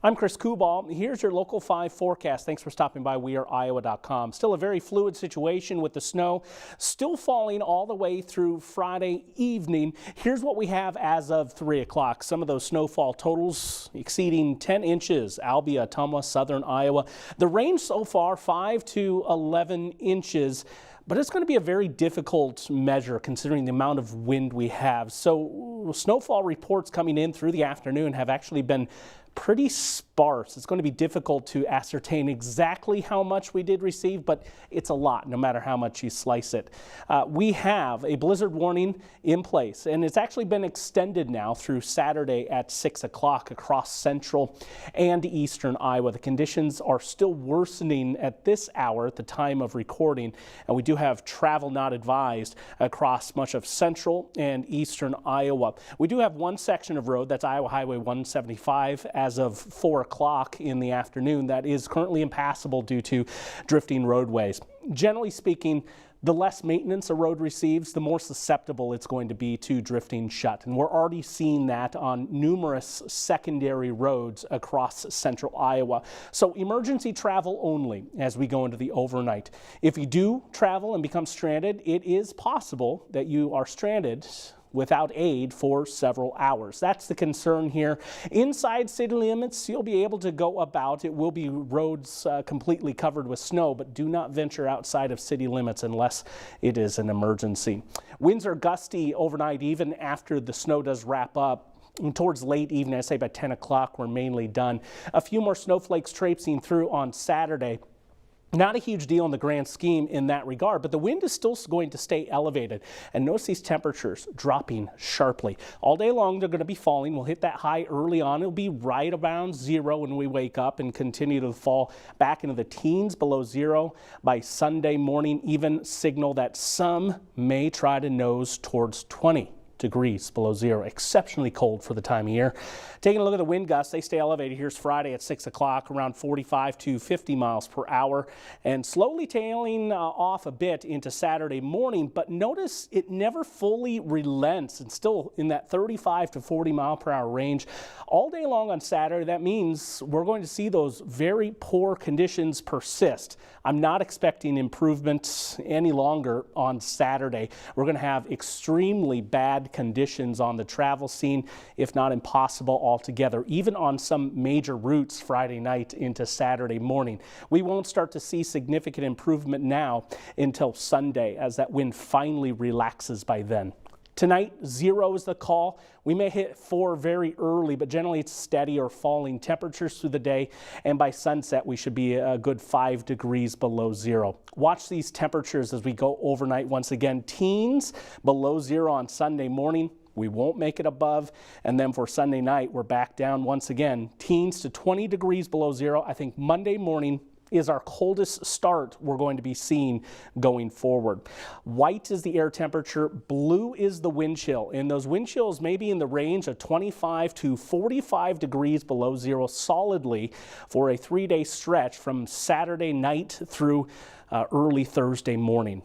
I'm Chris Kubal. Here's your Local 5 forecast. Thanks for stopping by weareiowa.com. Still a very fluid situation with the snow still falling all the way through Friday evening. Here's what we have as of 3 o'clock. Some of those snowfall totals exceeding 10 inches. Albia, Ottumwa, southern Iowa. The range so far 5 to 11 inches. But it's going to be a very difficult measure considering the amount of wind we have. So snowfall reports coming in through the afternoon have actually been pretty sparse. It's going to be difficult to ascertain exactly how much we did receive, but it's a lot no matter how much you slice it. We have a blizzard warning in place, and it's actually been extended now through Saturday at 6 o'clock across central and eastern Iowa. The conditions are still worsening at this hour at the time of recording, and we do have travel not advised across much of central and eastern Iowa. We do have one section of road, that's Iowa Highway 175, as of 4 o'clock in the afternoon that is currently impassable due to drifting roadways. Generally speaking, the less maintenance a road receives, the more susceptible it's going to be to drifting shut. And we're already seeing that on numerous secondary roads across central Iowa. So emergency travel only as we go into the overnight. If you do travel and become stranded, it is possible that you are stranded without aid for several hours. That's the concern here. Inside city limits, you'll be able to go about. It will be roads completely covered with snow, but do not venture outside of city limits unless it is an emergency. Winds are gusty overnight, even after the snow does wrap up. And towards late evening, I say by 10 o'clock, we're mainly done. A few more snowflakes traipsing through on Saturday. Not a huge deal in the grand scheme in that regard, but the wind is still going to stay elevated. And notice these temperatures dropping sharply. All day long, they're going to be falling. We'll hit that high early on. It'll be right around zero when we wake up and continue to fall back into the teens below zero by Sunday morning, even signal that some may try to nose towards 20 degrees below zero. Exceptionally cold for the time of year. Taking a look at the wind gusts, they stay elevated. Here's Friday at 6 o'clock, around 45 to 50 miles per hour, and slowly tailing off a bit into Saturday morning. But notice it never fully relents and still in that 35 to 40 mile per hour range all day long on Saturday. That means we're going to see those very poor conditions persist. I'm not expecting improvements any longer on Saturday. We're going to have extremely bad conditions on the travel scene, if not impossible altogether, even on some major routes Friday night into Saturday morning. We won't start to see significant improvement now until Sunday as that wind finally relaxes by then. Tonight, 0 is the call. We may hit 4 very early, but generally it's steady or falling temperatures through the day, and by sunset we should be a good 5 degrees below zero. Watch these temperatures as we go overnight once again. Teens below zero on Sunday morning. We won't make it above, and then for Sunday night we're back down once again. Teens to 20 degrees below zero. I think Monday morning is our coldest start we're going to be seeing going forward. White is the air temperature, blue is the wind chill, and those wind chills may be in the range of 25 to 45 degrees below zero solidly for a 3-day stretch from Saturday night through early Thursday morning.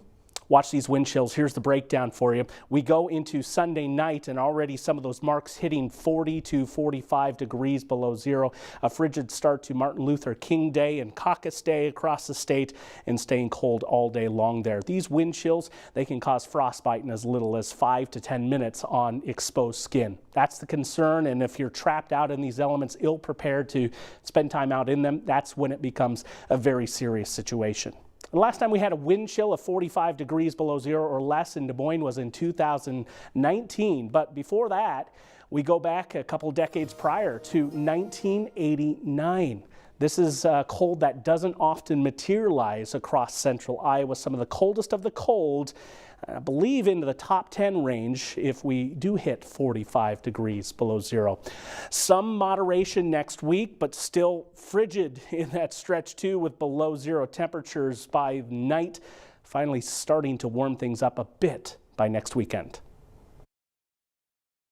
Watch these wind chills. Here's the breakdown for you. We go into Sunday night and already some of those marks hitting 40 to 45 degrees below zero. A frigid start to Martin Luther King Day and Caucus Day across the state and staying cold all day long there. These wind chills, they can cause frostbite in as little as 5 to 10 minutes on exposed skin. That's the concern, and if you're trapped out in these elements, ill-prepared to spend time out in them, that's when it becomes a very serious situation. The last time we had a wind chill of 45 degrees below zero or less in Des Moines was in 2019. But before that, we go back a couple decades prior to 1989. This is cold that doesn't often materialize across central Iowa. Some of the coldest of the cold, I believe into the top 10 range if we do hit 45 degrees below zero. Some moderation next week, but still frigid in that stretch too, with below zero temperatures by night, finally starting to warm things up a bit by next weekend.